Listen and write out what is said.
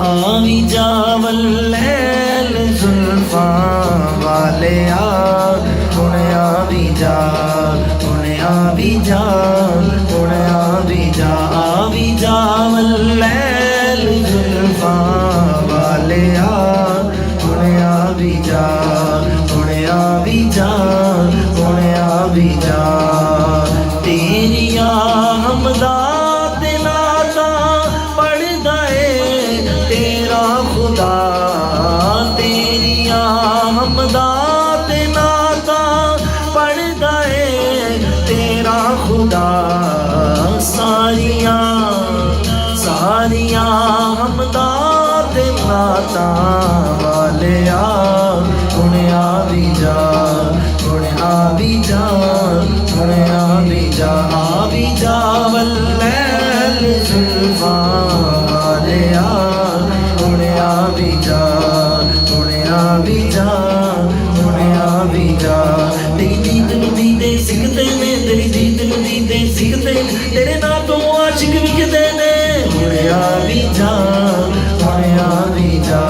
आवी जा वल्लैल जुल्फां वालिया हुण आवी जा हुण आवी जा हुण आवी जा वल्लैल जुल्फां वालिया हुण आवी जा हुण आवी जा हुण आवी जा तेरिया हमदा ते नाता पढ़दा ए तेरा खुदा तेरिया हमदा ते नाता पढ़दा ए तेरा खुदा सारिया सारिया हमदा ते नाता वालिया हुण आवी जा हुण आवी जा हुण आवी जा वल्लैल जुल्फां वालिया हुण आवी जा हुण आवी जा हुण आवी जा तेरी दीद नूं दीदे सिखदे ने तेरी दीद नूं दीदे सिखदे तेरे नां तो आशिक विकदे ने हुण आवी जा हुण आवी जा